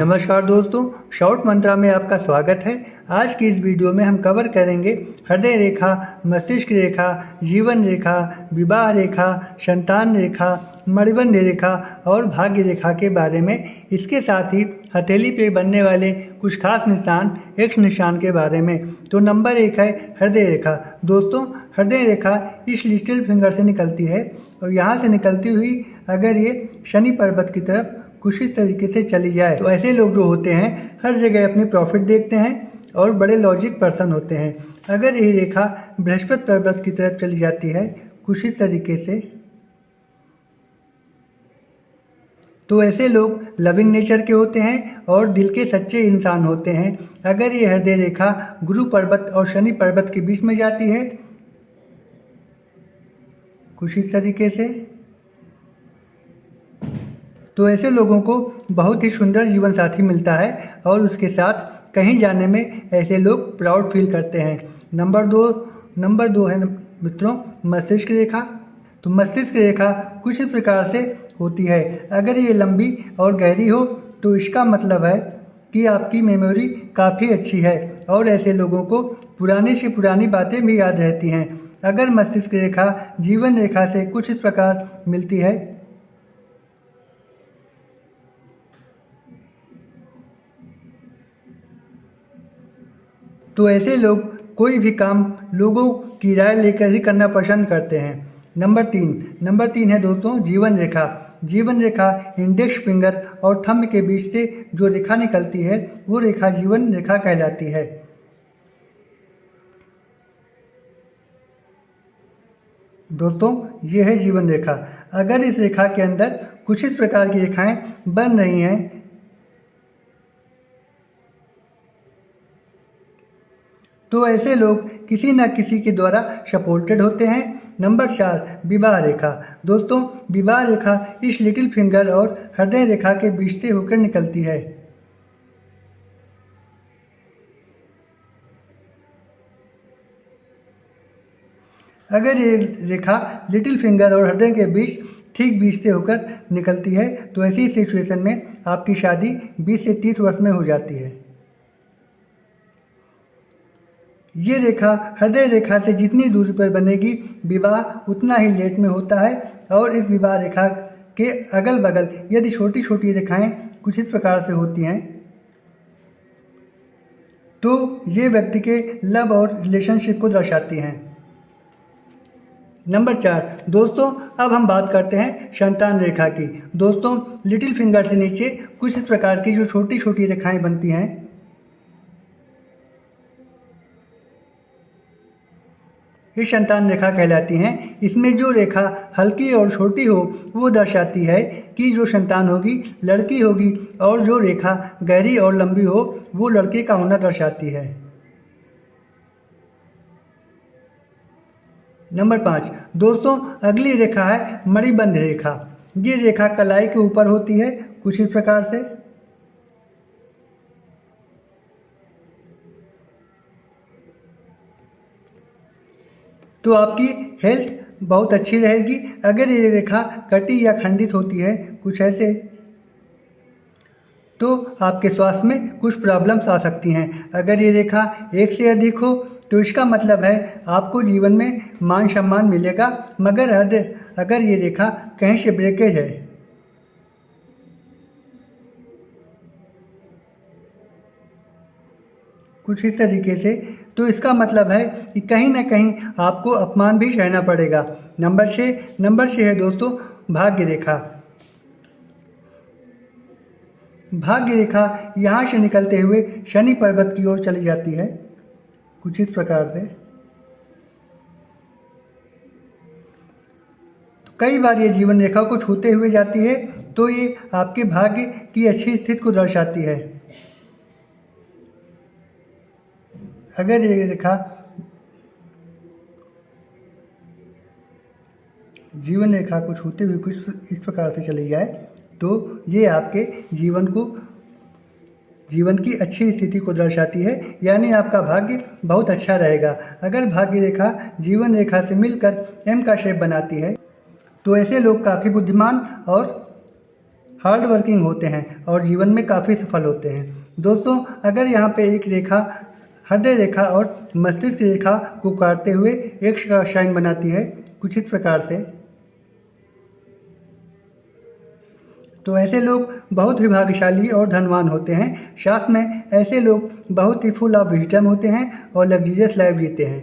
नमस्कार दोस्तों, शॉर्ट मंत्रा में आपका स्वागत है। आज की इस वीडियो में हम कवर करेंगे हृदय रेखा, मस्तिष्क रेखा, जीवन रेखा, विवाह रेखा, संतान रेखा, मणिबंध रेखा और भाग्य रेखा के बारे में। इसके साथ ही हथेली पे बनने वाले कुछ खास निशान, एक्स निशान के बारे में। तो नंबर 1 है हृदय रेखा। दोस्तों, हृदय रेखा इस लिटिल फिंगर से निकलती है और यहाँ से निकलती हुई अगर ये शनि पर्वत की तरफ कुछ इस तरीके से चली जाए तो ऐसे लोग जो होते हैं हर जगह अपनी प्रॉफिट देखते हैं और बड़े लॉजिक पर्सन होते हैं। अगर ये रेखा बृहस्पति पर्वत की तरफ चली जाती है कुछ इस तरीके से तो ऐसे लोग लविंग नेचर के होते हैं और दिल के सच्चे इंसान होते हैं। अगर ये हृदय रेखा गुरु पर्वत और शनि पर्वत के बीच में जाती है कुछ इस तरीके से तो ऐसे लोगों को बहुत ही सुंदर जीवन साथी मिलता है और उसके साथ कहीं जाने में ऐसे लोग प्राउड फील करते हैं। नंबर दो है मित्रों मस्तिष्क रेखा। तो मस्तिष्क रेखा कुछ इस प्रकार से होती है। अगर ये लंबी और गहरी हो तो इसका मतलब है कि आपकी मेमोरी काफ़ी अच्छी है और ऐसे लोगों को पुरानी से पुरानी बातें भी याद रहती हैं। अगर मस्तिष्क रेखा जीवन रेखा से कुछ इस प्रकार मिलती है तो ऐसे लोग कोई भी काम लोगों की राय लेकर ही करना पसंद करते हैं। नंबर तीन है दोस्तों जीवन रेखा। जीवन रेखा इंडेक्स फिंगर और थंब के बीच से जो रेखा निकलती है वो रेखा जीवन रेखा कहलाती है। दोस्तों, ये है जीवन रेखा। अगर इस रेखा के अंदर कुछ इस प्रकार की रेखाएं बन रही हैं तो ऐसे लोग किसी न किसी के द्वारा सपोर्टेड होते हैं। नंबर 4 विवाह रेखा। दोस्तों, विवाह रेखा इस लिटिल फिंगर और हृदय रेखा के बीच से होकर निकलती है। अगर ये रेखा लिटिल फिंगर और हृदय के बीच ठीक बीच से होकर निकलती है तो ऐसी सिचुएशन में आपकी शादी 20 से 30 वर्ष में हो जाती है। ये रेखा हृदय रेखा से जितनी दूरी पर बनेगी विवाह उतना ही लेट में होता है और इस विवाह रेखा के अगल बगल यदि छोटी छोटी रेखाएं कुछ इस प्रकार से होती हैं तो ये व्यक्ति के लव और रिलेशनशिप को दर्शाती हैं। नंबर 4 दोस्तों, अब हम बात करते हैं संतान रेखा की। दोस्तों, लिटिल फिंगर से नीचे कुछ इस प्रकार की जो छोटी छोटी रेखाएं बनती हैं ये संतान रेखा कहलाती हैं। इसमें जो रेखा हल्की और छोटी हो वो दर्शाती है कि जो संतान होगी लड़की होगी और जो रेखा गहरी और लंबी हो वो लड़के का होना दर्शाती है। नंबर 5 दोस्तों, अगली रेखा है मणिबंध रेखा। ये रेखा कलाई के ऊपर होती है कुछ इस प्रकार से। तो आपकी हेल्थ बहुत अच्छी रहेगी। अगर ये रेखा कटी या खंडित होती है कुछ ऐसे तो आपके स्वास्थ्य में कुछ प्रॉब्लम्स आ सकती हैं। अगर ये रेखा एक से अधिक हो तो इसका मतलब है आपको जीवन में मान सम्मान मिलेगा, मगर अगर ये रेखा कहीं से ब्रेकेज है कुछ इस तरीके से तो इसका मतलब है कि कहीं ना कहीं आपको अपमान भी सहना पड़ेगा। नंबर 6 है दोस्तों भाग्य रेखा। भाग्य रेखा यहाँ से निकलते हुए शनि पर्वत की ओर चली जाती है कुछ इस प्रकार से। तो कई बार ये जीवन रेखा को छूते हुए जाती है तो ये आपके भाग्य की अच्छी स्थिति को दर्शाती है। अगर ये रेखा जीवन रेखा को छूते हुए कुछ इस प्रकार से चली जाए तो ये आपके जीवन की अच्छी स्थिति को दर्शाती है, यानी आपका भाग्य बहुत अच्छा रहेगा। अगर भाग्य रेखा जीवन रेखा से मिलकर एम का शेप बनाती है तो ऐसे लोग काफ़ी बुद्धिमान और हार्ड वर्किंग होते हैं और जीवन में काफ़ी सफल होते हैं। दोस्तों, अगर यहाँ पे एक रेखा हृदय रेखा और मस्तिष्क रेखा को काटते हुए एक्स का साइन बनाती है कुछ इस प्रकार से, तो ऐसे लोग बहुत ही भाग्यशाली और धनवान होते हैं। साथ में ऐसे लोग बहुत ही फुल ऑफ विजडम होते हैं और लग्जरियस लाइफ जीते हैं।